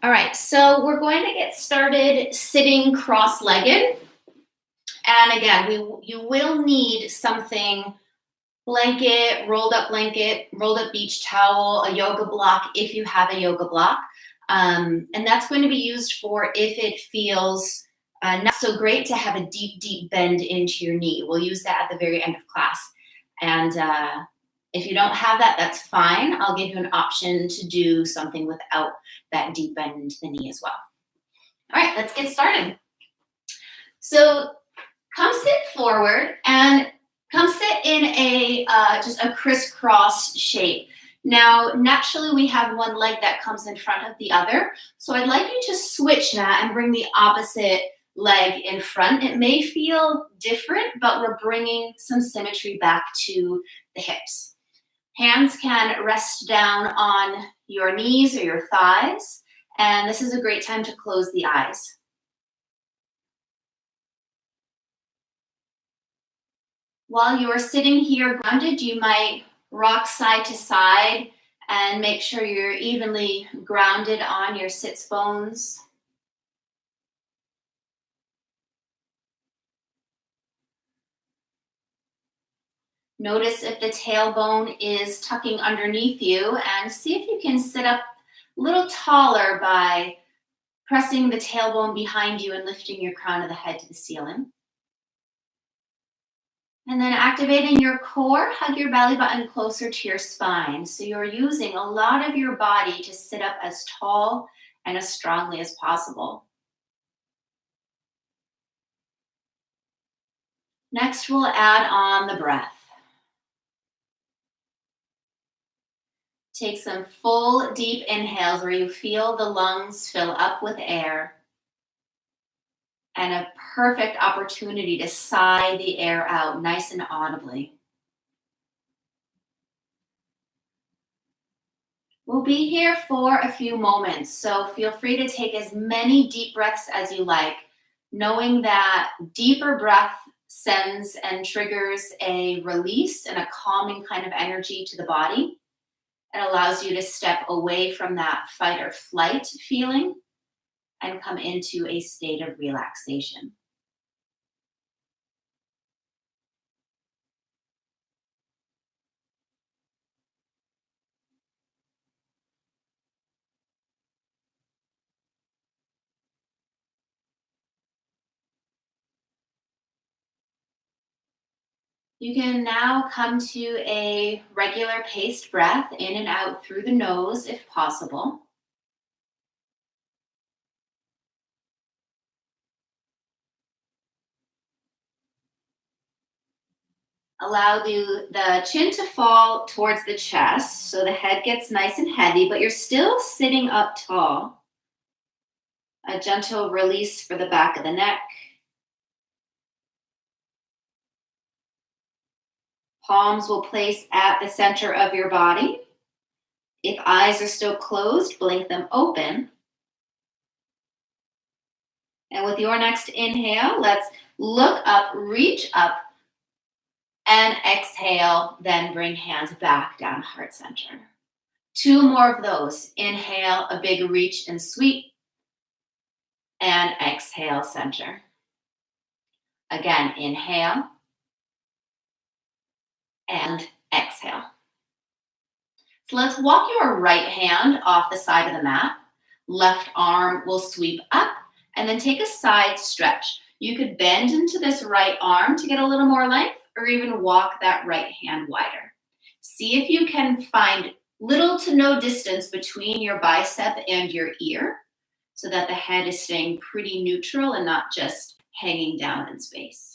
All right, so we're going to get started sitting cross-legged. And again, you will need something, blanket, rolled up beach towel, a yoga block if you have a yoga block. And that's going to be used for if it feels not so great to have a deep bend into your knee. We'll use that at the very end of class. And if you don't have that, that's fine. I'll give you an option to do something without that deep bend into the knee as well. All right, let's get started. So come sit forward and come sit in a just a crisscross shape. Now, naturally, we have one leg that comes in front of the other. So I'd like you to switch that and bring the opposite leg in front. It may feel different, but we're bringing some symmetry back to the hips. Hands can rest down on your knees or your thighs, and this is a great time to close the eyes. While you are sitting here grounded, you might rock side to side and make sure you're evenly grounded on your sits bones. Notice if the tailbone is tucking underneath you, and see if you can sit up a little taller by pressing the tailbone behind you and lifting your crown of the head to the ceiling. And then activating your core, hug your belly button closer to your spine. So you're using a lot of your body to sit up as tall and as strongly as possible. Next, we'll add on the breath. Take some full, deep inhales where you feel the lungs fill up with air, and a perfect opportunity to sigh the air out nice and audibly. We'll be here for a few moments, so feel free to take as many deep breaths as you like, knowing that deeper breath sends and triggers a release and a calming kind of energy to the body. It allows you to step away from that fight or flight feeling and come into a state of relaxation. You can now come to a regular paced breath in and out through the nose if possible. Allow the chin to fall towards the chest so the head gets nice and heavy, but you're still sitting up tall. A gentle release for the back of the neck. Palms will place at the center of your body. If eyes are still closed, blink them open. And with your next inhale, let's look up, reach up, and exhale, then bring hands back down heart center. Two more of those. Inhale, a big reach and sweep, and exhale, center. Again, inhale, and exhale. So let's walk your right hand off the side of the mat. Left arm will sweep up, and then take a side stretch. You could bend into this right arm to get a little more length, or even walk that right hand wider. See if you can find little to no distance between your bicep and your ear so that the head is staying pretty neutral and not just hanging down in space.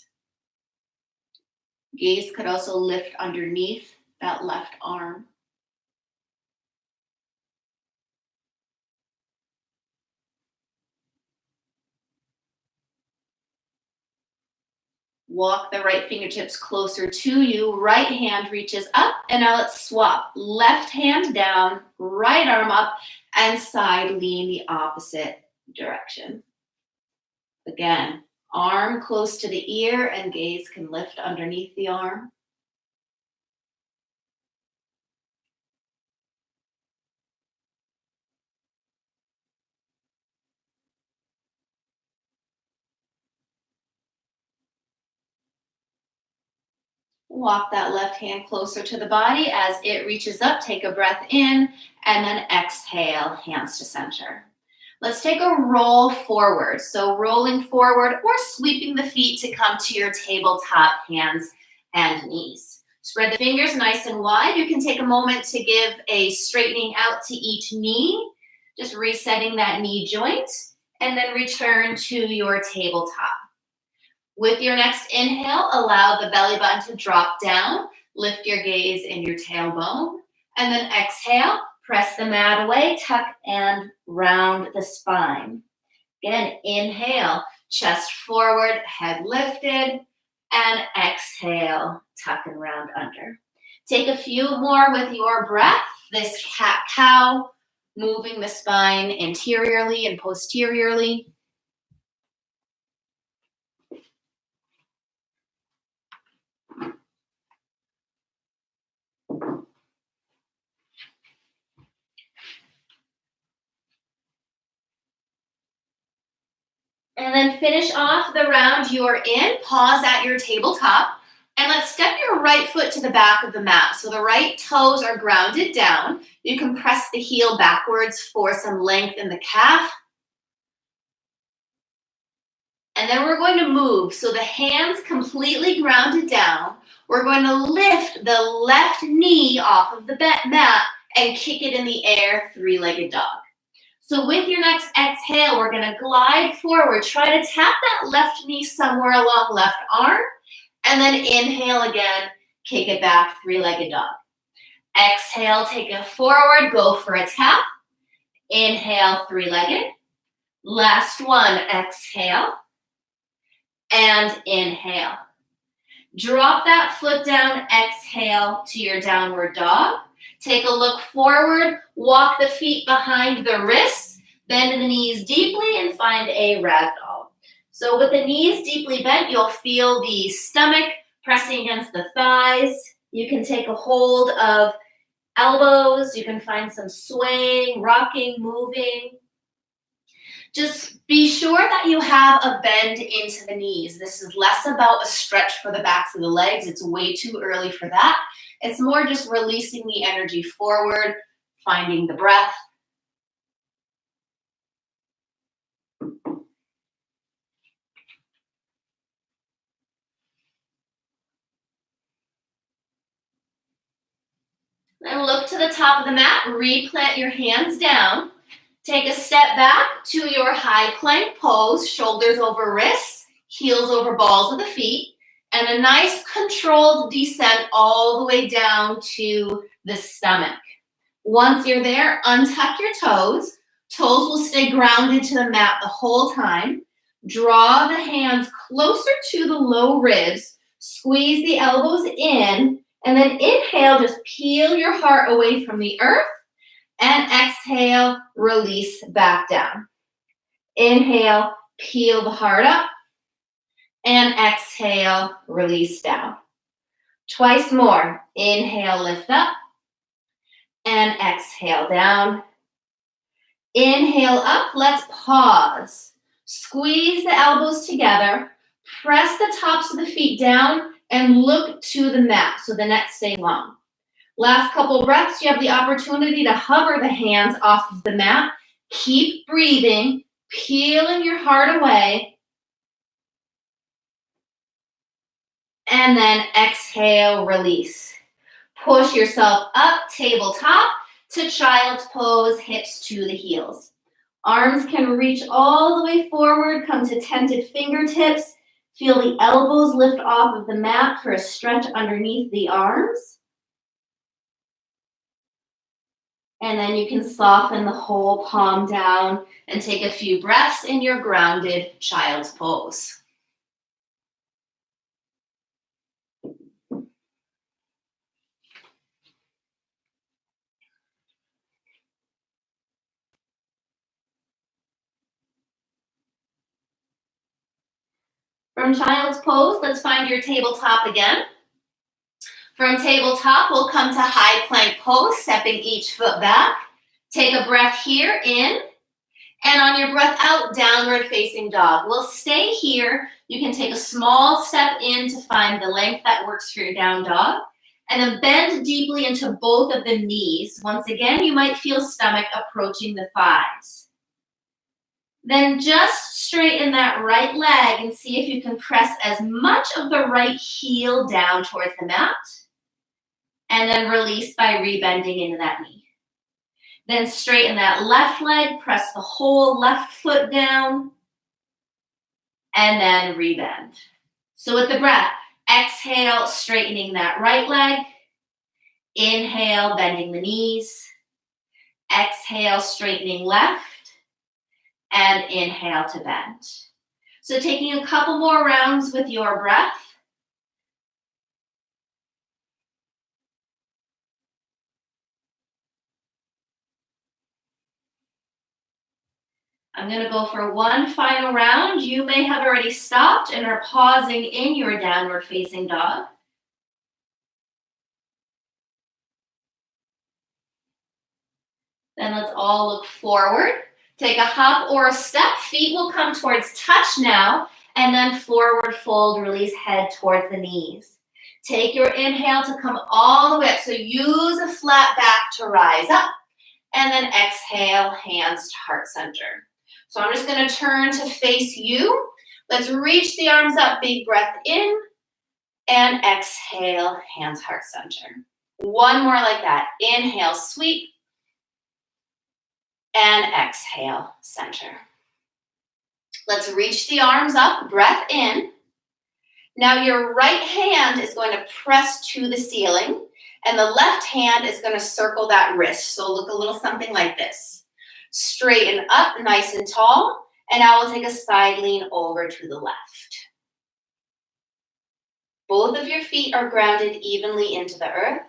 Gaze could also lift underneath that left arm. Walk the right fingertips closer to you. Right hand reaches up, and now let's swap. Left hand down, right arm up, and side lean the opposite direction. Again, arm close to the ear, and gaze can lift underneath the arm. Walk that left hand closer to the body as it reaches up. Take a breath in and then exhale, hands to center. Let's take a roll forward. So rolling forward or sweeping the feet to come to your tabletop, hands and knees. Spread the fingers nice and wide. You can take a moment to give a straightening out to each knee, just resetting that knee joint, and then return to your tabletop. With your next inhale, allow the belly button to drop down. Lift your gaze in your tailbone. And then exhale, press the mat away, tuck and round the spine. Again, inhale, chest forward, head lifted. And exhale, tuck and round under. Take a few more with your breath. This cat-cow, moving the spine interiorly and posteriorly. And then finish off the round you're in. Pause at your tabletop. And let's step your right foot to the back of the mat. So the right toes are grounded down. You can press the heel backwards for some length in the calf. And then we're going to move. So the hands completely grounded down. We're going to lift the left knee off of the mat and kick it in the air, three-legged dog. So with your next exhale, we're going to glide forward. Try to tap that left knee somewhere along left arm. And then inhale again, kick it back, three-legged dog. Exhale, take it forward, go for a tap. Inhale, three-legged. Last one, exhale. And inhale. Drop that foot down, exhale to your downward dog. Take a look forward, walk the feet behind the wrists, bend the knees deeply and find a ragdoll. So with the knees deeply bent, you'll feel the stomach pressing against the thighs. You can take a hold of elbows. You can find some swaying, rocking, moving. Just be sure that you have a bend into the knees. This is less about a stretch for the backs of the legs. It's way too early for that. It's more just releasing the energy forward, finding the breath. Then look to the top of the mat, replant your hands down. Take a step back to your high plank pose, shoulders over wrists, heels over balls of the feet, and a nice controlled descent all the way down to the stomach. Once you're there, untuck your toes. Toes will stay grounded to the mat the whole time. Draw the hands closer to the low ribs. Squeeze the elbows in, and then inhale, just peel your heart away from the earth. And exhale, release back down. Inhale, peel the heart up. And exhale, release down. Twice more. Inhale, lift up. And exhale, down. Inhale up, let's pause. Squeeze the elbows together. Press the tops of the feet down and look to the mat so the neck stays long. Last couple breaths, you have the opportunity to hover the hands off of the mat. Keep breathing, peeling your heart away. And then exhale, release. Push yourself up, tabletop, to child's pose, hips to the heels. Arms can reach all the way forward, come to tented fingertips. Feel the elbows lift off of the mat for a stretch underneath the arms. And then you can soften the whole palm down and take a few breaths in your grounded child's pose. From child's pose, let's find your tabletop again. From tabletop, we'll come to high plank pose, stepping each foot back. Take a breath here in. And on your breath out, downward facing dog. We'll stay here. You can take a small step in to find the length that works for your down dog. And then bend deeply into both of the knees. Once again, you might feel stomach approaching the thighs. Then just straighten that right leg and see if you can press as much of the right heel down towards the mat. And then release by rebending into that knee. Then straighten that left leg, press the whole left foot down, and then rebend. So with the breath, exhale, straightening that right leg. Inhale, bending the knees. Exhale, straightening left. And inhale to bend. So taking a couple more rounds with your breath. I'm going to go for one final round. You may have already stopped and are pausing in your downward facing dog. Then let's all look forward. Take a hop or a step. Feet will come towards touch now, and then forward fold, release head towards the knees. Take your inhale to come all the way up. So use a flat back to rise up, and then exhale, hands to heart center. So I'm just going to turn to face you. Let's reach the arms up, big breath in, and exhale, hands heart center. One more like that. Inhale, sweep, and exhale, center. Let's reach the arms up, breath in. Now your right hand is going to press to the ceiling, and the left hand is going to circle that wrist. So look a little something like this. Straighten up nice and tall, and now we'll take a side lean over to the left. Both of your feet are grounded evenly into the earth.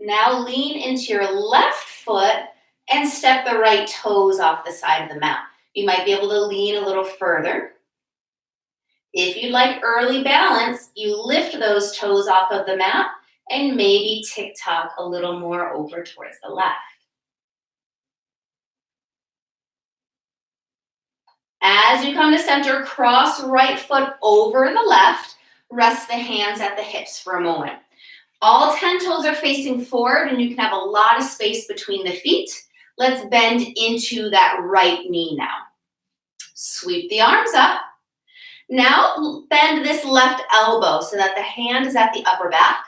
Now lean into your left foot and step the right toes off the side of the mat. You might be able to lean a little further. If you'd like early balance, you lift those toes off of the mat and maybe tick-tock a little more over towards the left. As you come to center, cross right foot over the left. Rest the hands at the hips for a moment. All 10 toes are facing forward, and you can have a lot of space between the feet. Let's bend into that right knee now. Sweep the arms up. Now bend this left elbow so that the hand is at the upper back.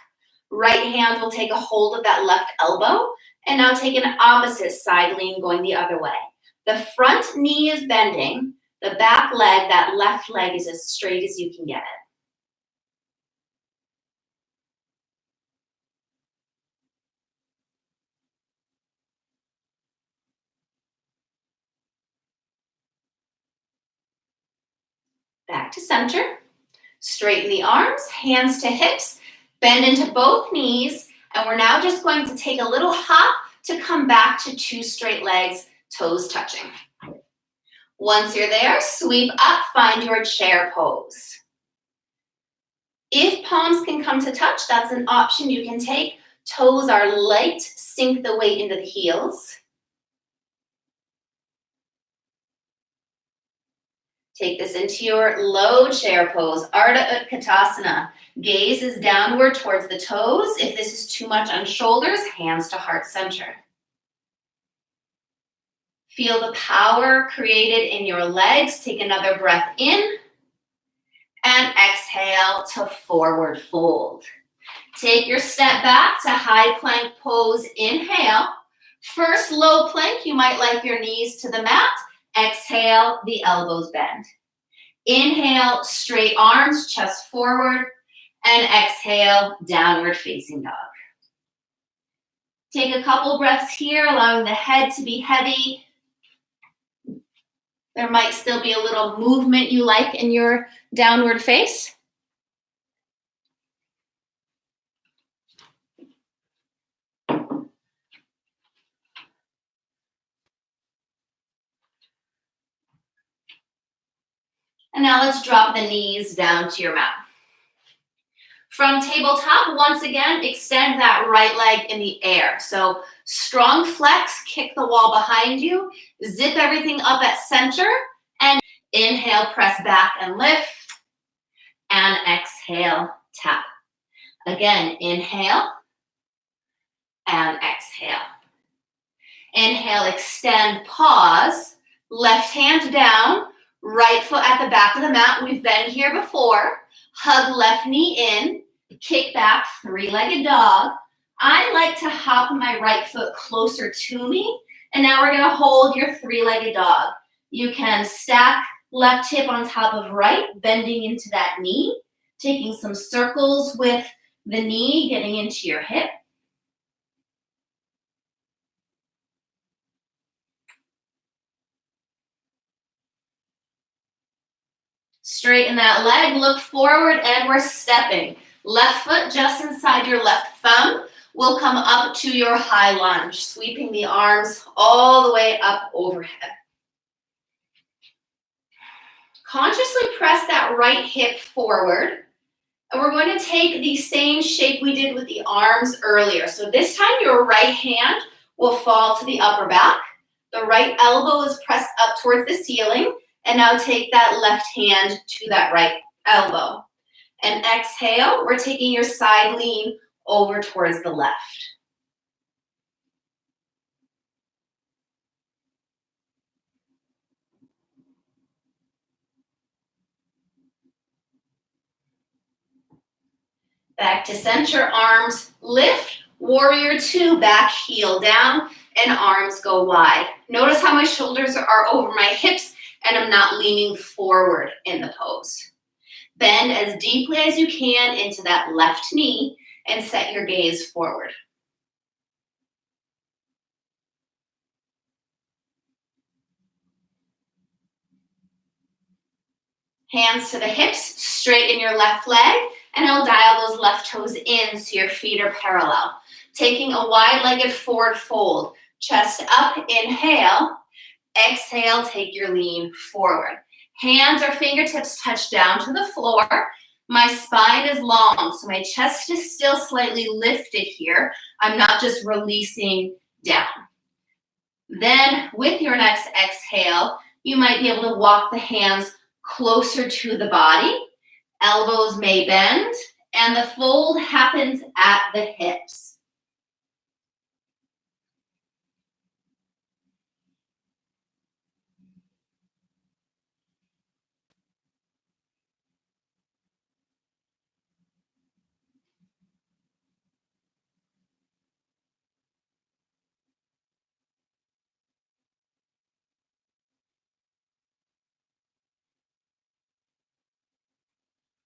Right hand will take a hold of that left elbow, and now take an opposite side lean going the other way. The front knee is bending. The back leg, that left leg, is as straight as you can get it. Back to center. Straighten the arms, hands to hips, bend into both knees, and we're now just going to take a little hop to come back to two straight legs, toes touching. Once you're there, sweep up, find your chair pose. If palms can come to touch, that's an option you can take. Toes are light, sink the weight into the heels. Take this into your low chair pose, Ardha Utkatasana. Gaze is downward towards the toes. If this is too much on shoulders, hands to heart center. Feel the power created in your legs. Take another breath in, and exhale to forward fold. Take your step back to high plank pose. Inhale. First low plank, you might like your knees to the mat. Exhale, the elbows bend. Inhale, straight arms, chest forward, and exhale, downward facing dog. Take a couple breaths here, allowing the head to be heavy. There might still be a little movement you like in your downward face. And now let's drop the knees down to your mat. From tabletop, once again, extend that right leg in the air. So strong flex, kick the wall behind you, zip everything up at center, and inhale, press back and lift, and exhale, tap. Again, inhale and exhale. Inhale, extend, pause, left hand down, right foot at the back of the mat. We've been here before. Hug left knee in, kick back, three-legged dog. I like to hop my right foot closer to me, and now we're gonna hold your three-legged dog. You can stack left hip on top of right, bending into that knee, taking some circles with the knee, getting into your hip. Straighten that leg, look forward, and we're stepping. Left foot just inside your left thumb will come up to your high lunge, sweeping the arms all the way up overhead. Consciously press that right hip forward, and we're going to take the same shape we did with the arms earlier. So this time your right hand will fall to the upper back. The right elbow is pressed up towards the ceiling. And now take that left hand to that right elbow. And exhale, we're taking your side lean over towards the left. Back to center, arms lift, warrior two, back heel down, and arms go wide. Notice how my shoulders are over my hips, and I'm not leaning forward in the pose. Bend as deeply as you can into that left knee and set your gaze forward. Hands to the hips, straighten your left leg, and I'll dial those left toes in so your feet are parallel. Taking a wide-legged forward fold. Chest up, inhale. Exhale, take your lean forward. Hands or fingertips touch down to the floor. My spine is long, so my chest is still slightly lifted here. I'm not just releasing down. Then with your next exhale, you might be able to walk the hands closer to the body. Elbows may bend, and the fold happens at the hips.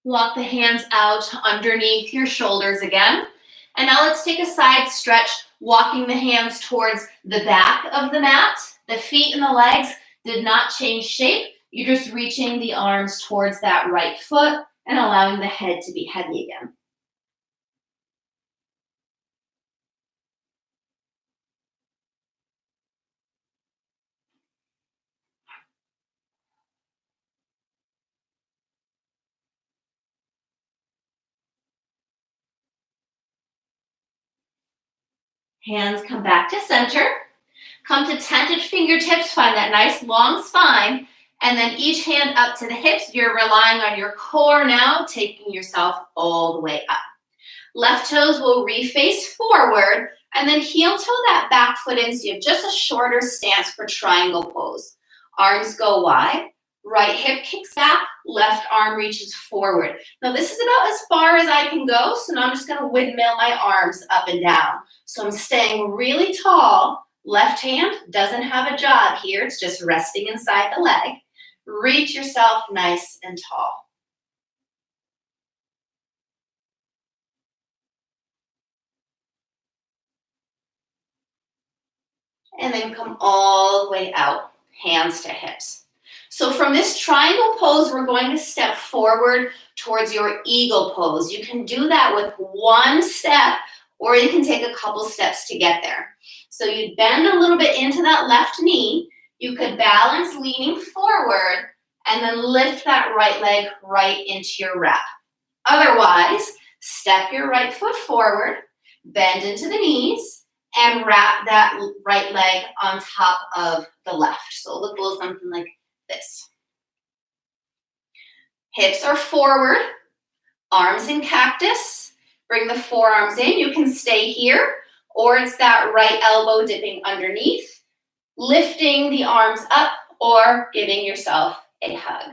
Walk the hands out underneath your shoulders again. And now let's take a side stretch, walking the hands towards the back of the mat. The feet and the legs did not change shape. You're just reaching the arms towards that right foot and allowing the head to be heavy again. Hands come back to center. Come to tented fingertips, find that nice long spine, and then each hand up to the hips. You're relying on your core now, taking yourself all the way up. Left toes will reface forward, and then heel toe that back foot in so you have just a shorter stance for triangle pose. Arms go wide, right hip kicks back, left arm reaches forward. Now this is about as far as I can go, so now I'm just gonna windmill my arms up and down. So I'm staying really tall. Left hand doesn't have a job here, it's just resting inside the leg. Reach yourself nice and tall. And then come all the way out, hands to hips. So from this triangle pose, we're going to step forward towards your eagle pose. You can do that with one step, or you can take a couple steps to get there. So you bend a little bit into that left knee. You could balance leaning forward and then lift that right leg right into your wrap. Otherwise, Step your right foot forward, bend into the knees, and wrap that right leg on top of the left. So look a little something like this. Hips are forward, arms in cactus. Bring the forearms in. You can stay here, or it's that right elbow dipping underneath, lifting the arms up, or giving yourself a hug.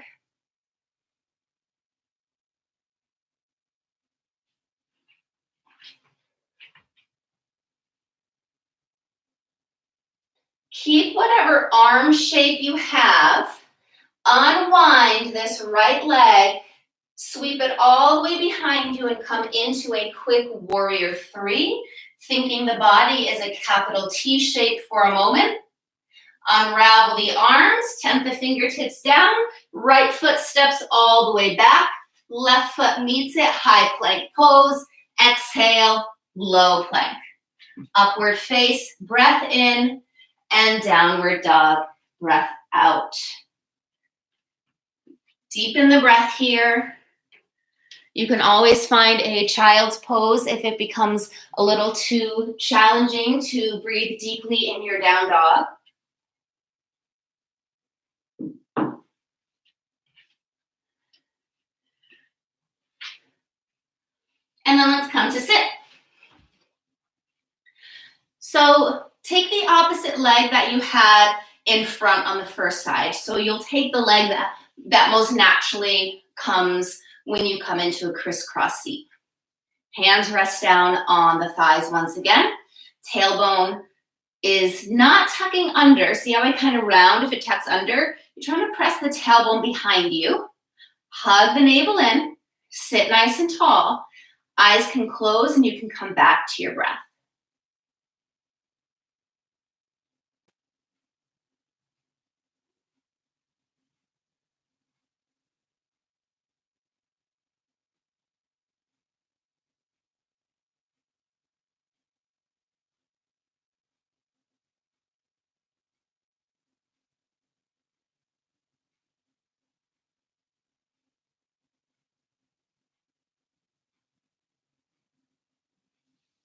Keep whatever arm shape you have. Unwind this right leg. Sweep it all the way behind you and come into a quick warrior three, thinking the body is a capital T shape for a moment. Unravel the arms, tent the fingertips down, right foot steps all the way back, left foot meets it, high plank pose, exhale, low plank. Upward face, breath in, and downward dog, breath out. Deepen the breath here. You can always find a child's pose if it becomes a little too challenging to breathe deeply in your down dog. And then let's come to sit. So take the opposite leg that you had in front on the first side. So you'll take the leg that most naturally comes when you come into a crisscross seat. Hands rest down on the thighs once again. Tailbone is not tucking under. See how I kind of round if it tucks under? You're trying to press the tailbone behind you. Hug the navel in. Sit nice and tall. Eyes can close and you can come back to your breath.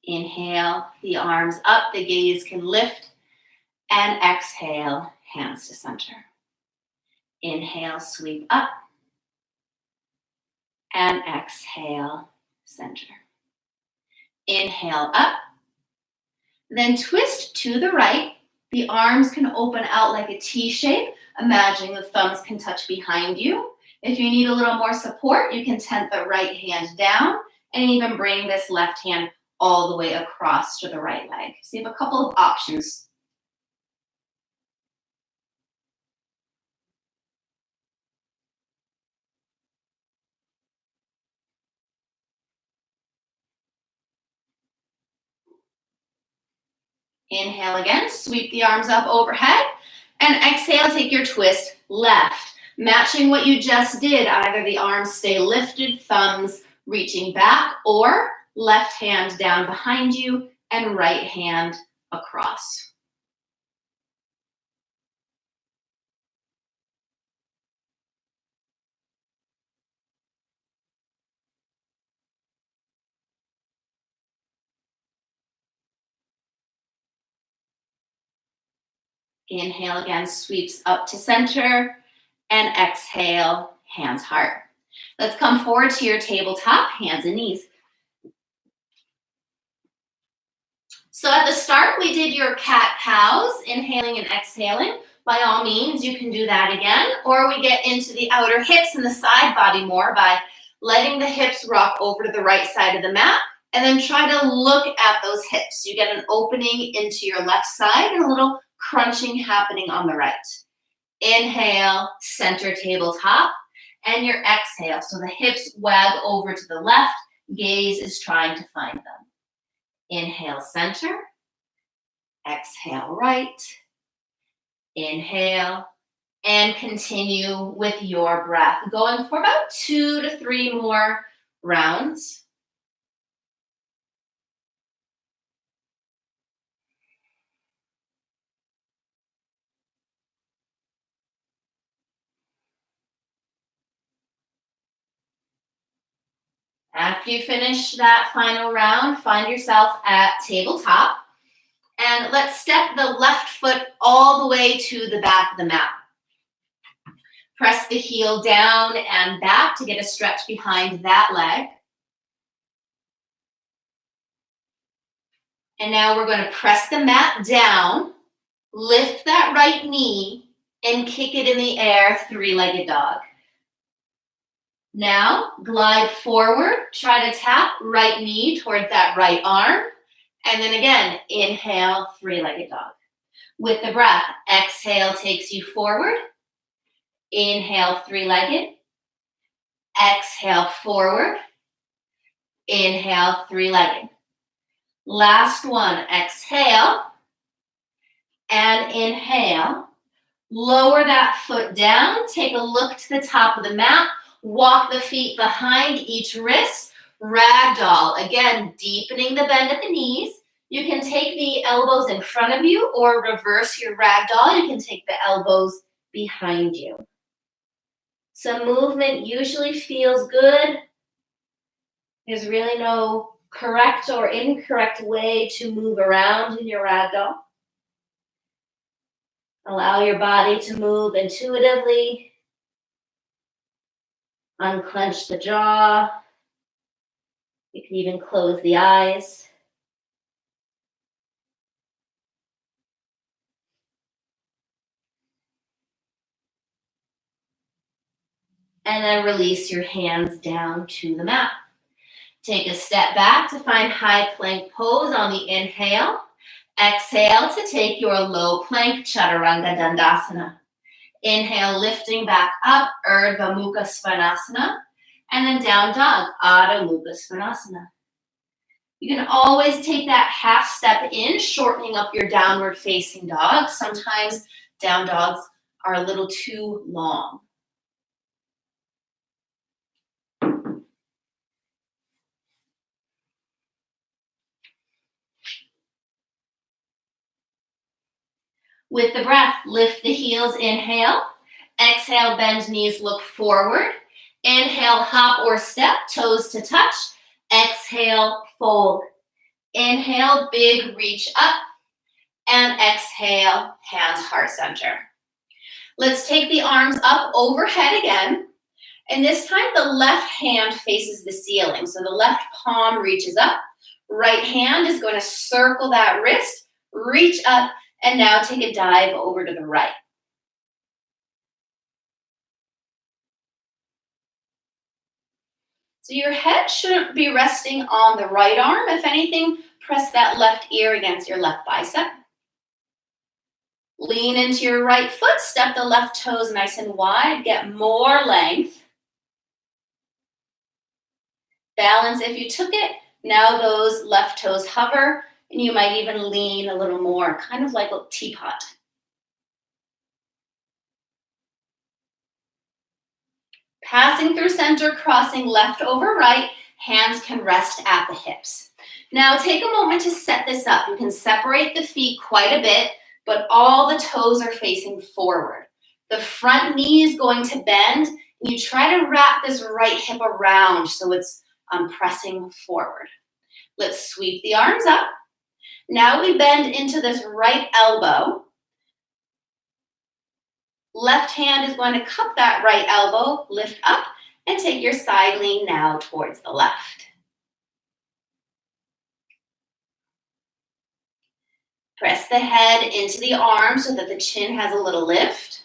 Inhale, the arms up, the gaze can lift, and exhale, hands to center. Inhale, sweep up, and exhale, center. Inhale up, then twist to the right. The arms can open out like a T shape. Imagine the thumbs can touch behind you. If you need a little more support, you can tent the right hand down and even bring this left hand all the way across to the right leg. So you have a couple of options. Inhale again, sweep the arms up overhead, and exhale, take your twist left. Matching what you just did, either the arms stay lifted, thumbs reaching back, or left hand down behind you and right hand across. Inhale again, sweeps up to center, and exhale, hands heart. Let's come forward to your tabletop, hands and knees. So at the start, we did your cat-cows, inhaling and exhaling. By all means, you can do that again, or we get into the outer hips and the side body more by letting the hips rock over to the right side of the mat, and then try to look at those hips. You get an opening into your left side and a little crunching happening on the right. Inhale, center tabletop, and your exhale. So the hips wag over to the left, gaze is trying to find them. Inhale, center. Exhale, right. Inhale, and continue with your breath. Going for about 2 to 3 more rounds. And After you finish that final round, find yourself at tabletop. And let's step the left foot all the way to the back of the mat. Press the heel down and back to get a stretch behind that leg. And now we're going to press the mat down, lift that right knee, and kick it in the air, three-legged dog. Now, glide forward, try to tap right knee toward that right arm. And then again, inhale, three-legged dog. With the breath, exhale takes you forward. Inhale, three-legged. Exhale, forward. Inhale, three-legged. Last one, exhale and inhale. Lower that foot down. Take a look to the top of the mat. Walk the feet behind each wrist. Ragdoll. Again, deepening the bend at the knees. You can take the elbows in front of you or reverse your ragdoll. You can take the elbows behind you. Some movement usually feels good. There's really no correct or incorrect way to move around in your ragdoll. Allow your body to move intuitively. Unclench the jaw. You can even close the eyes. And then release your hands down to the mat. Take a step back to find high plank pose on the inhale. Exhale to take your low plank, Chaturanga Dandasana. Inhale, lifting back up, Urdhva Mukha Svanasana. And then down dog, Adho Mukha Svanasana. You can always take that half step in, shortening up your downward facing dog. Sometimes down dogs are a little too long. With the breath, lift the heels, inhale. Exhale, bend knees, look forward. Inhale, hop or step, toes to touch. Exhale, fold. Inhale, big reach up. And exhale, hands heart center. Let's take the arms up overhead again. And this time the left hand faces the ceiling. So the left palm reaches up. Right hand is going to circle that wrist, reach up, and now take a dive over to the right. So your head shouldn't be resting on the right arm. If anything, press that left ear against your left bicep. Lean into your right foot, step the left toes nice and wide, get more length. Balance if you took it. Now those left toes hover, and you might even lean a little more, kind of like a teapot. Passing through center, crossing left over right, hands can rest at the hips. Now take a moment to set this up. You can separate the feet quite a bit, but all the toes are facing forward. The front knee is going to bend, and you try to wrap this right hip around so it's pressing forward. Let's sweep the arms up. Now we bend into this right elbow. Left hand is going to cup that right elbow, lift up, and take your side lean now towards the left. Press the head into the arms so that the chin has a little lift.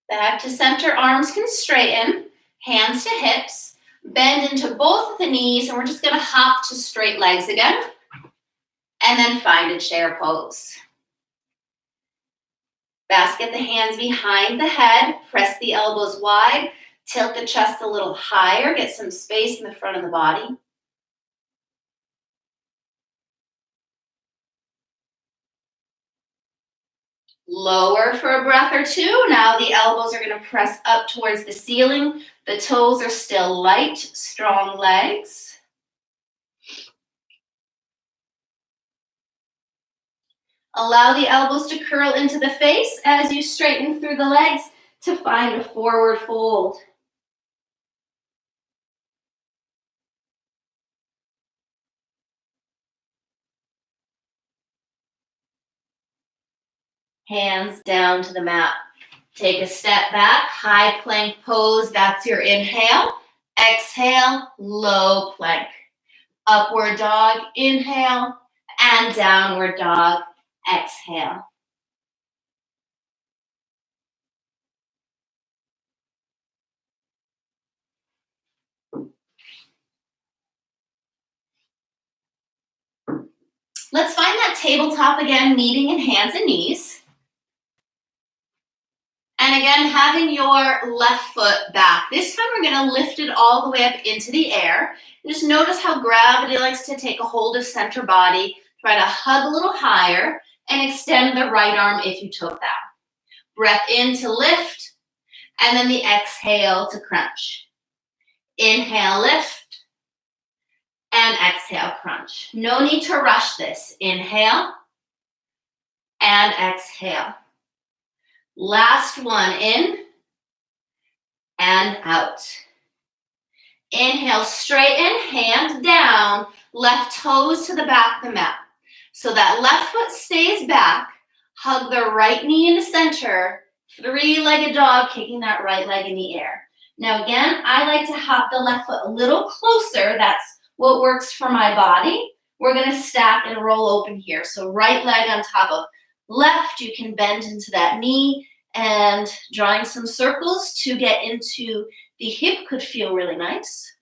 Back to center, arms can straighten, hands to hips, bend into both of the knees, and we're just gonna hop to straight legs again, and then find a chair pose. Basket the hands behind the head, press the elbows wide, tilt the chest a little higher, get some space in the front of the body. Lower for a breath or two. Now the elbows are going to press up towards the ceiling. The toes are still light, strong legs. Allow the elbows to curl into the face as you straighten through the legs to find a forward fold. Hands down to the mat. Take a step back, high plank pose, that's your inhale. Exhale, low plank. Upward dog, inhale, and downward dog, exhale. Let's find that tabletop again, meeting in hands and knees. And again, having your left foot back. This time we're gonna lift it all the way up into the air. Just notice how gravity likes to take a hold of center body. Try to hug a little higher and extend the right arm if you took that. Breath in to lift, and then the exhale to crunch. Inhale, lift, and exhale, crunch. No need to rush this. Inhale, and exhale. Last one, in and out. Inhale, straighten, hand down, left toes to the back of the mat. So that left foot stays back, hug the right knee into center, three-legged dog, kicking that right leg in the air. Now again, I like to hop the left foot a little closer. That's what works for my body. We're gonna stack and roll open here. So right leg on top of left, you can bend into that knee, and drawing some circles to get into the hip could feel really nice.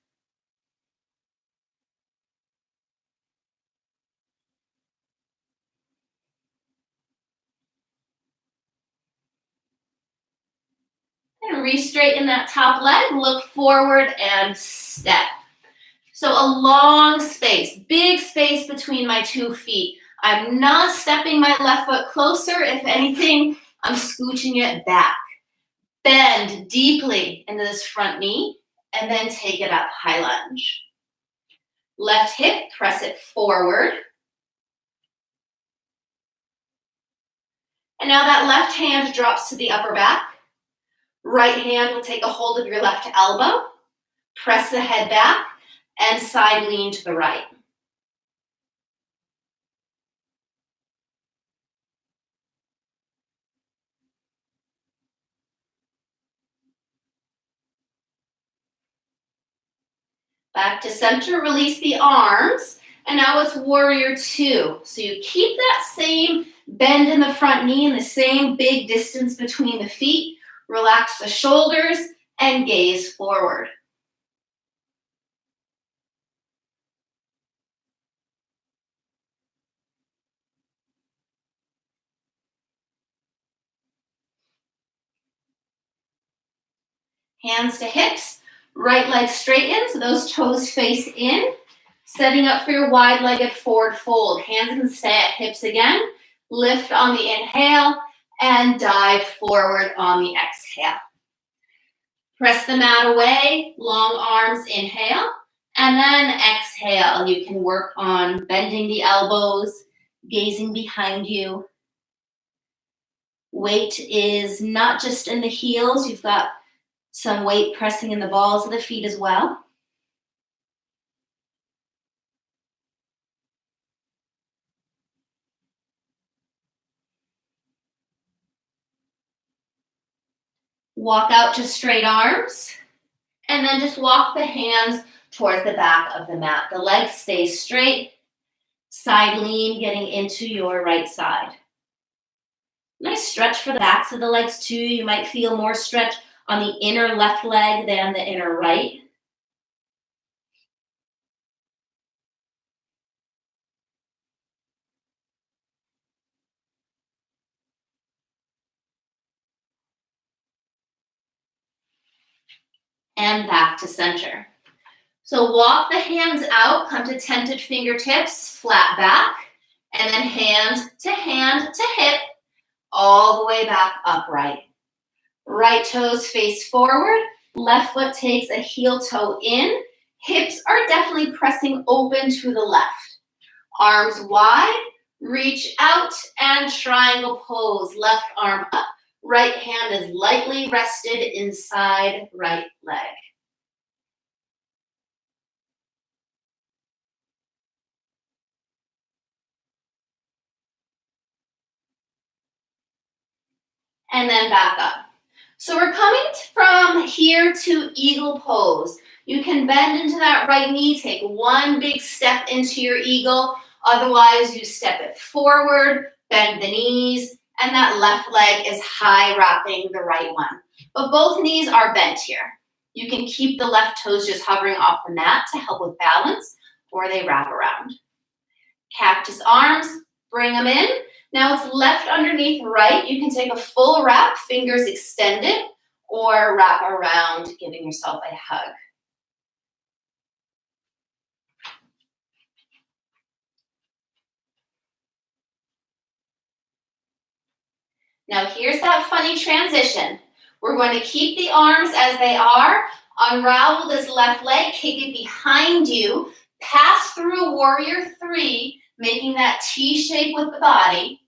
And re-straighten that top leg, look forward and step. So a long space, big space between my 2 feet. I'm not stepping my left foot closer. If anything, I'm scooching it back. Bend deeply into this front knee and then take it up, high lunge. Left hip, press it forward. And now that left hand drops to the upper back. Right hand will take a hold of your left elbow. Press the head back and side lean to the right. Back to center, release the arms. And now it's warrior 2. So you keep that same bend in the front knee and the same big distance between the feet. Relax the shoulders and gaze forward. Hands to hips, right leg straightens, those toes face in. Setting up for your wide-legged forward fold. Hands can stay at hips again. Lift on the inhale and dive forward on the exhale. Press the mat away, long arms, inhale, and then exhale. You can work on bending the elbows, gazing behind you. Weight is not just in the heels, you've got some weight pressing in the balls of the feet as well. Walk out to straight arms, and then just walk the hands towards the back of the mat. The legs stay straight, side lean, getting into your right side. Nice stretch for the backs of the legs too. You might feel more stretch on the inner left leg than the inner right. And back to center. So walk the hands out, come to tented fingertips, flat back, and then hand to hip, all the way back upright. Right toes face forward, left foot takes a heel toe in, hips are definitely pressing open to the left. Arms wide, Reach out and triangle pose. Left arm up. Right hand is lightly rested inside right leg. And then back up. So we're coming from here to eagle pose. You can bend into that right knee, take one big step into your eagle. Otherwise, you step it forward, bend the knees, and that left leg is high wrapping the right one. But both knees are bent here. You can keep the left toes just hovering off the mat to help with balance, or they wrap around. Cactus arms, bring them in. Now it's left underneath right. You can take a full wrap, fingers extended, or wrap around, giving yourself a hug. Now here's that funny transition. We're going to keep the arms as they are, unravel this left leg, kick it behind you, pass through warrior three, making that T shape with the body.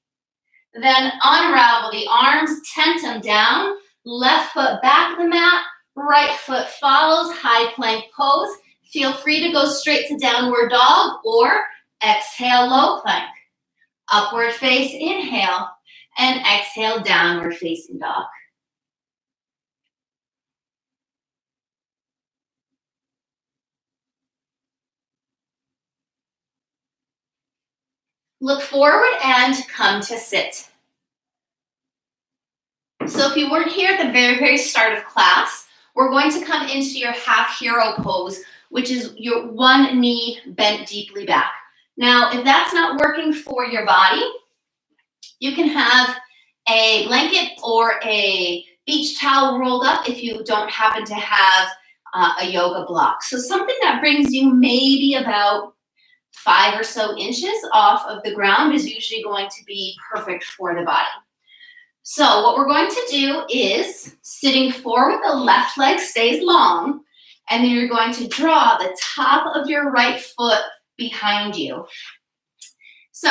Then unravel the arms, tent them down, left foot back of the mat, right foot follows, high plank pose. Feel free to go straight to downward dog or exhale, low plank. Upward face, inhale, and exhale, downward facing dog. Look forward and come to sit. So if you weren't here at the very, very start of class, we're going to come into your half hero pose, which is your one knee bent deeply back. Now, if that's not working for your body, you can have a blanket or a beach towel rolled up if you don't happen to have a yoga block. So something that brings you maybe about 5 or so inches off of the ground is usually going to be perfect for the body. So what we're going to do is sitting forward, the left leg stays long, and then you're going to draw the top of your right foot behind you. So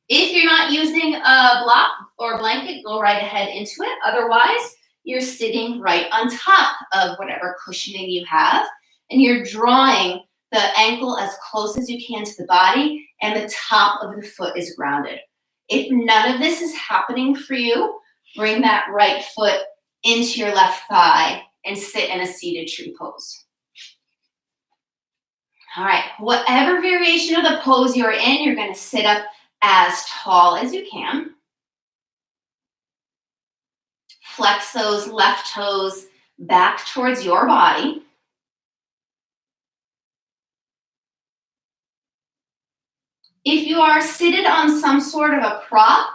if you're not using a block or a blanket, go right ahead into it. Otherwise, you're sitting right on top of whatever cushioning you have, and you're drawing the ankle as close as you can to the body, and the top of the foot is grounded. If none of this is happening for you, bring that right foot into your left thigh and sit in a seated tree pose. All right, whatever variation of the pose you're in, you're going to sit up as tall as you can. Flex those left toes back towards your body. If you are seated on some sort of a prop,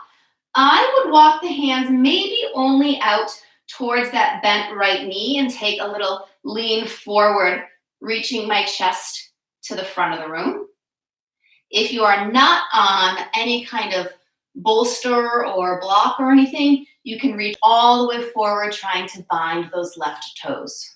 I would walk the hands maybe only out towards that bent right knee and take a little lean forward, reaching my chest to the front of the room. If you are not on any kind of bolster or block or anything, you can reach all the way forward, trying to bind those left toes.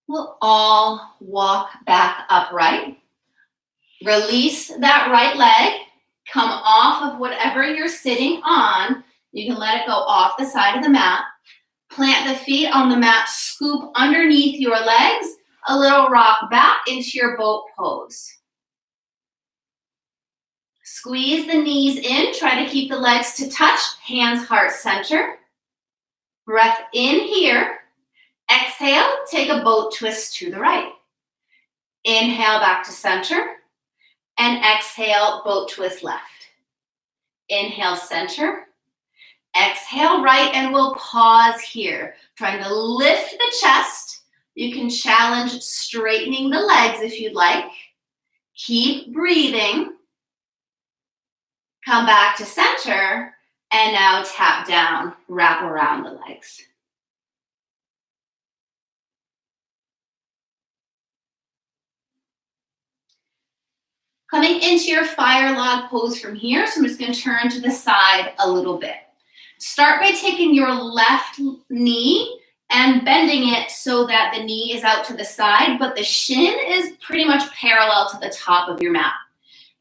We'll all walk back upright. Release that right leg. Come off of whatever you're sitting on. You can let it go off the side of the mat. Plant the feet on the mat. Scoop underneath your legs. A little rock back into your boat pose. Squeeze the knees in. Try to keep the legs to touch. Hands heart center. Breath in here. Exhale, take a boat twist to the right. Inhale back to center. And exhale, boat twist left. Inhale, center. Exhale, right, and we'll pause here. Trying to lift the chest. You can challenge straightening the legs if you'd like. Keep breathing. Come back to center. And now tap down, wrap around the legs. Coming into your fire log pose from here, so I'm just going to turn to the side a little bit. Start by taking your left knee and bending it so that the knee is out to the side, but the shin is pretty much parallel to the top of your mat.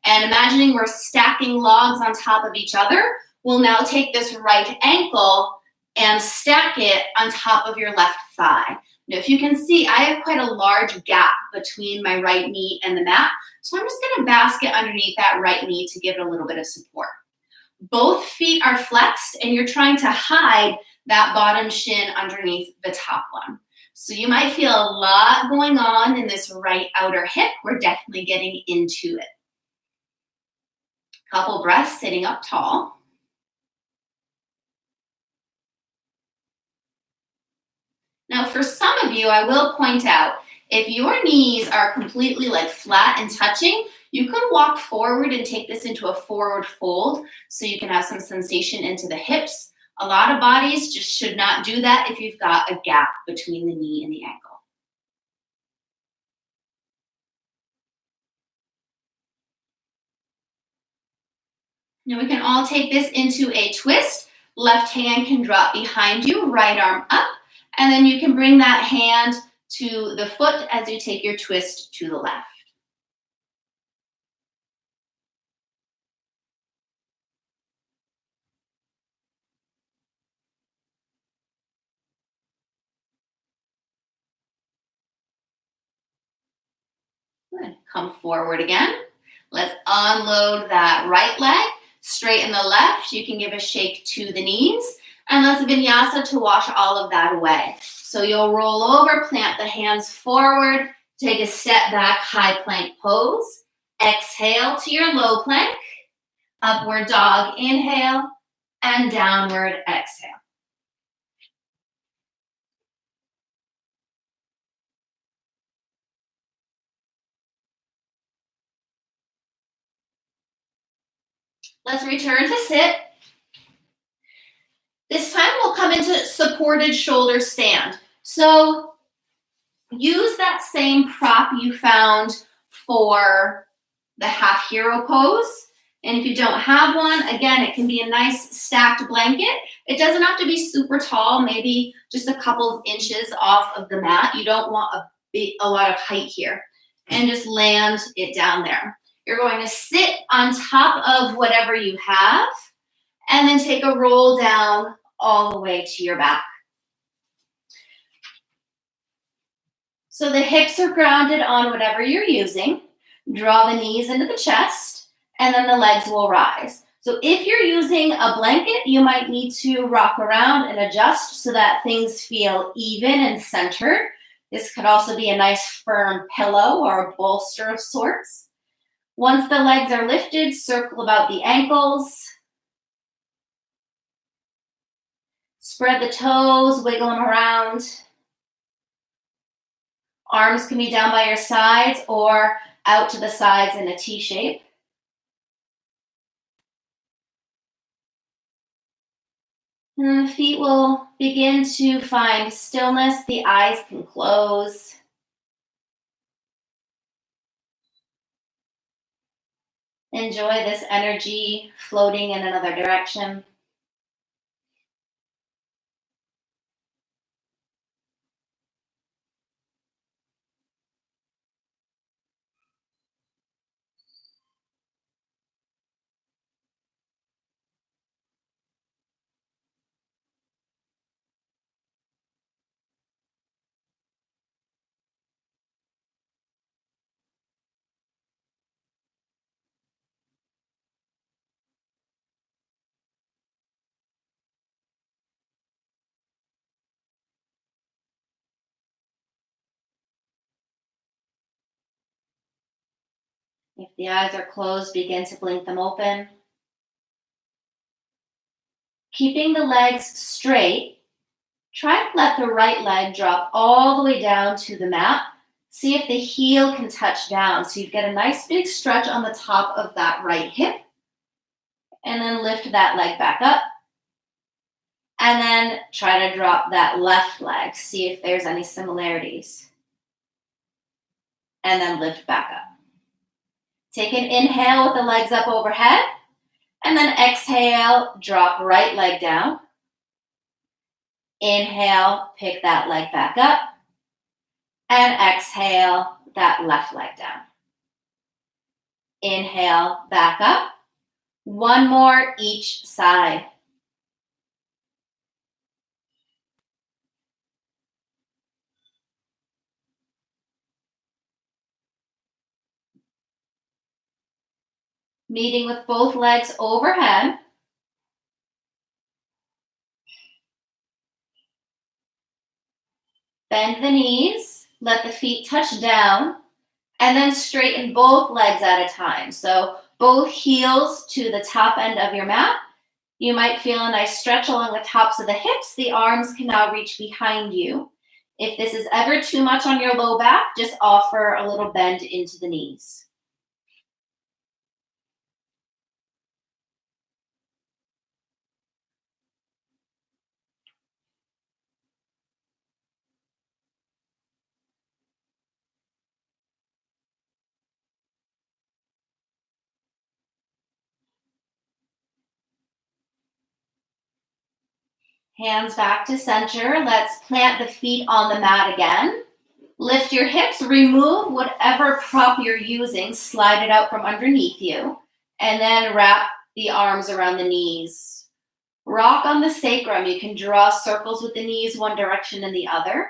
And imagining we're stacking logs on top of each other, we'll now take this right ankle and stack it on top of your left thigh. Now, if you can see, I have quite a large gap between my right knee and the mat, so I'm just going to basket underneath that right knee to give it a little bit of support. Both feet are flexed, and you're trying to hide that bottom shin underneath the top one. So you might feel a lot going on in this right outer hip. We're definitely getting into it. Couple breaths sitting up tall. Now, for some of you, I will point out, if your knees are completely like flat and touching, you can walk forward and take this into a forward fold so you can have some sensation into the hips. A lot of bodies just should not do that if you've got a gap between the knee and the ankle. Now we can all take this into a twist. Left hand can drop behind you, right arm up, and then you can bring that hand to the foot as you take your twist to the left. Good. Come forward again. Let's unload that right leg, straighten the left. You can give a shake to the knees, and let's vinyasa to wash all of that away. So you'll roll over, plant the hands forward, take a step back, high plank pose. Exhale to your low plank, upward dog inhale, and downward exhale. Let's return to sit. This time we'll come into supported shoulder stand. So use that same prop you found for the half hero pose. And if you don't have one, again, it can be a nice stacked blanket. It doesn't have to be super tall, maybe just a couple of inches off of the mat. You don't want a lot of height here. And just land it down there. You're going to sit on top of whatever you have and then take a roll down all the way to your back. So the hips are grounded on whatever you're using. Draw the knees into the chest, and then the legs will rise. So if you're using a blanket, you might need to rock around and adjust so that things feel even and centered. This could also be a nice firm pillow or a bolster of sorts. Once the legs are lifted, circle about the ankles. Spread the toes, wiggle them around. Arms can be down by your sides or out to the sides in a T shape. And then the feet will begin to find stillness. The eyes can close. Enjoy this energy floating in another direction. If the eyes are closed, begin to blink them open. Keeping the legs straight, try to let the right leg drop all the way down to the mat. See if the heel can touch down. So you get a nice big stretch on the top of that right hip. And then lift that leg back up. And then try to drop that left leg. See if there's any similarities. And then lift back up. Take an inhale with the legs up overhead, and then exhale, drop right leg down. Inhale, pick that leg back up, and exhale, that left leg down. Inhale, back up. One more each side. Meeting with both legs overhead. Bend the knees, let the feet touch down, and then straighten both legs at a time. So both heels to the top end of your mat. You might feel a nice stretch along the tops of the hips. The arms can now reach behind you. If this is ever too much on your low back, just offer a little bend into the knees. Hands back to center. Let's plant the feet on the mat again. Lift your hips, remove whatever prop you're using, slide it out from underneath you, and then wrap the arms around the knees. Rock on the sacrum. You can draw circles with the knees one direction and the other.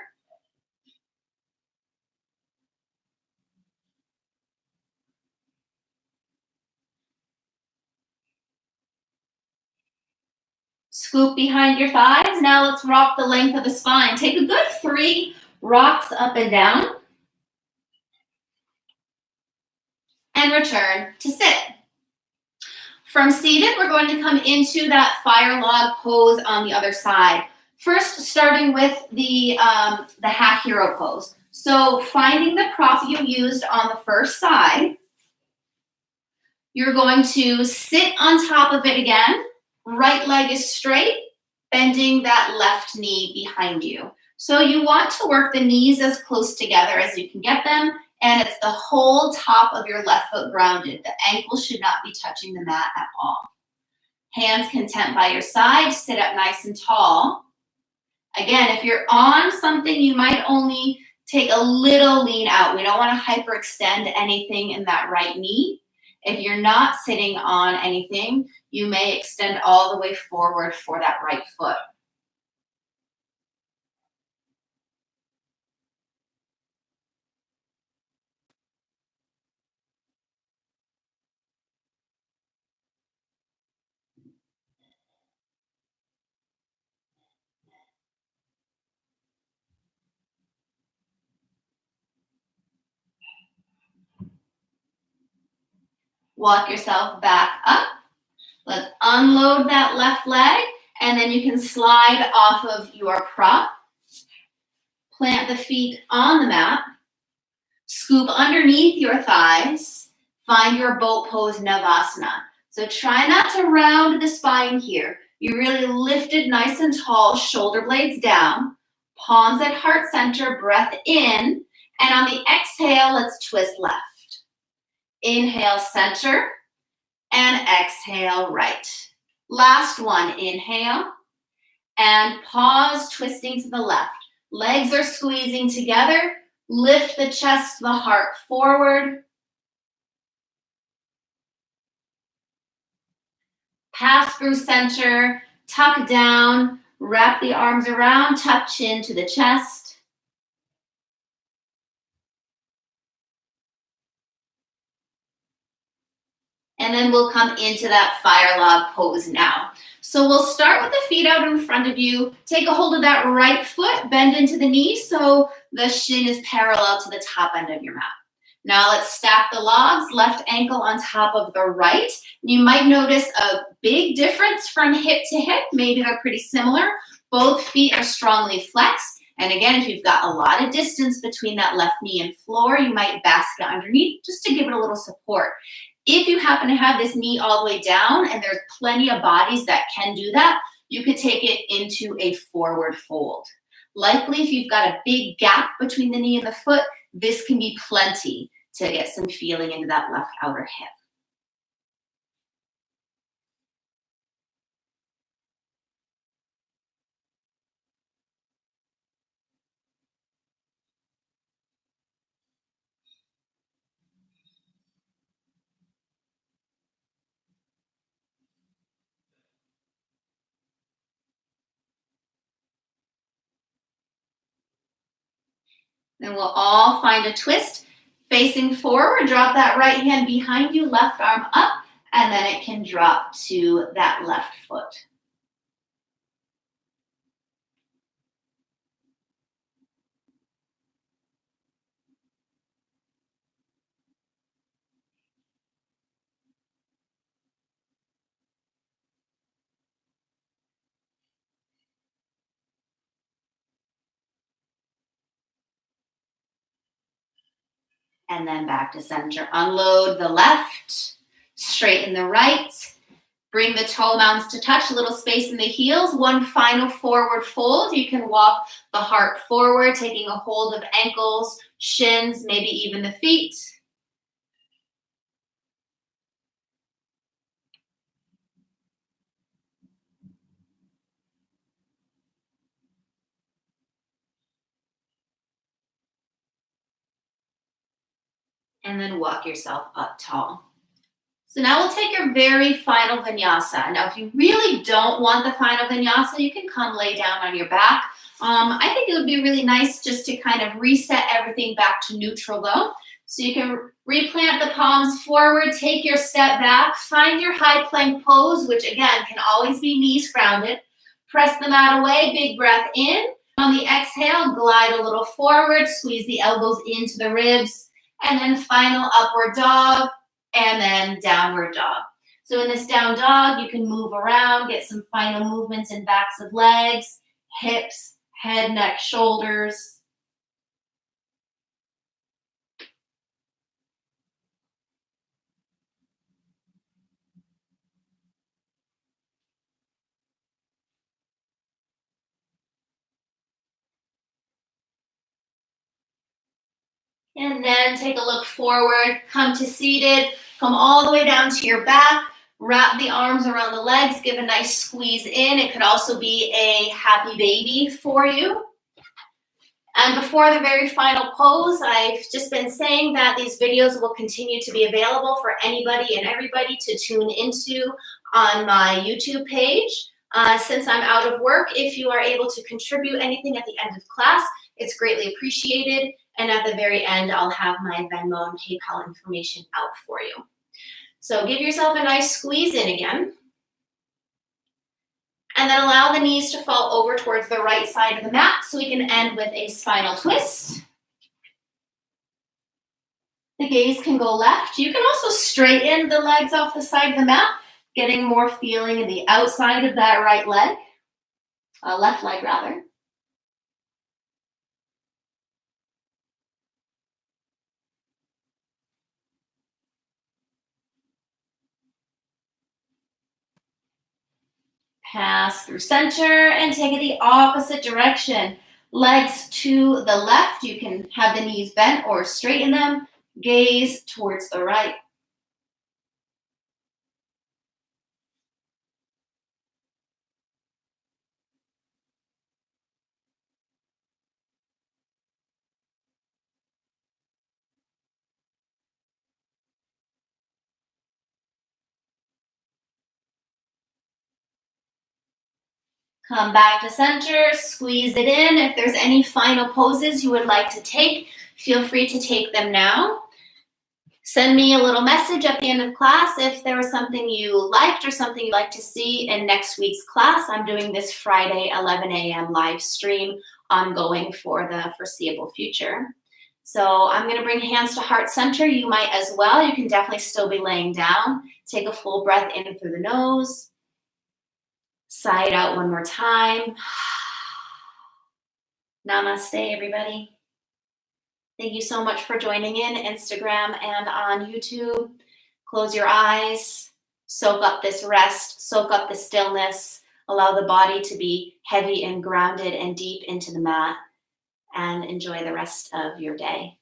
Scoop behind your thighs. Now let's rock the length of the spine. Take a good 3 rocks up and down. And return to sit. From seated, we're going to come into that fire log pose on the other side. First, starting with the half hero pose. So finding the prop you used on the first side, you're going to sit on top of it again. Right leg is straight, bending that left knee behind you. So you want to work the knees as close together as you can get them, and it's the whole top of your left foot grounded. The ankles should not be touching the mat at all. Hands content by your side, sit up nice and tall. Again, if you're on something, you might only take a little lean out. We don't want to hyperextend anything in that right knee. If you're not sitting on anything, you may extend all the way forward for that right foot. Walk yourself back up. Let's unload that left leg, and then you can slide off of your prop. Plant the feet on the mat. Scoop underneath your thighs. Find your boat pose Navasana. So try not to round the spine here. You really lift it nice and tall, shoulder blades down, palms at heart center, breath in, and on the exhale, let's twist left. Inhale, center, and exhale, right. Last one, inhale, and pause, twisting to the left. Legs are squeezing together. Lift the chest, the heart forward. Pass through center, tuck down, wrap the arms around, tuck chin to the chest. And then we'll come into that fire log pose now. So we'll start with the feet out in front of you. Take a hold of that right foot, bend into the knee so the shin is parallel to the top end of your mat. Now let's stack the logs, left ankle on top of the right. You might notice a big difference from hip to hip. Maybe they're pretty similar. Both feet are strongly flexed. And again, if you've got a lot of distance between that left knee and floor, you might basket underneath just to give it a little support. If you happen to have this knee all the way down, and there's plenty of bodies that can do that, you could take it into a forward fold. Likely, if you've got a big gap between the knee and the foot, this can be plenty. to get some feeling into that left outer hip. Then we'll all find a twist. Facing forward, drop that right hand behind you, left arm up, and then it can drop to that left foot. And then back to center. Unload the left, straighten the right. Bring the toe mounds to touch, a little space in the heels. One final forward fold. You can walk the heart forward, taking a hold of ankles, shins, maybe even the feet. And then walk yourself up tall. So now we'll take your very final vinyasa. Now, if you really don't want the final vinyasa, you can come lay down on your back. I think it would be really nice just to kind of reset everything back to neutral though. So you can replant the palms forward, take your step back, find your high plank pose, which again can always be knees grounded. Press the mat away, big breath in. On the exhale, glide a little forward, squeeze the elbows into the ribs, and then final upward dog, and then downward dog. So in this down dog, you can move around, get some final movements in backs of legs, hips, head, neck, shoulders. And then take a look forward, come to seated, come all the way down to your back, wrap the arms around the legs, give a nice squeeze in. It could also be a happy baby for you. And before the very final pose, I've just been saying that these videos will continue to be available for anybody and everybody to tune into on my YouTube page. Since I'm out of work, if you are able to contribute anything at the end of class, it's greatly appreciated. And at the very end, I'll have my Venmo and PayPal information out for you. So give yourself a nice squeeze in again. And then allow the knees to fall over towards the right side of the mat so we can end with a spinal twist. The gaze can go left. You can also straighten the legs off the side of the mat, getting more feeling in the outside of that right leg, left leg rather. Pass through center and take it the opposite direction. Legs to the left. You can have the knees bent or straighten them. Gaze towards the right. Come back to center, squeeze it in. If there's any final poses you would like to take, feel free to take them now. Send me a little message at the end of class if there was something you liked or something you'd like to see in next week's class. I'm doing this Friday, 11 a.m. live stream ongoing for the foreseeable future. So I'm going to bring hands to heart center. You might as well. You can definitely still be laying down. Take a full breath in through the nose. Sigh it out one more time. Namaste, everybody. Thank you so much for joining in Instagram and on YouTube. Close your eyes. Soak up this rest. Soak up the stillness. Allow the body to be heavy and grounded and deep into the mat. And enjoy the rest of your day.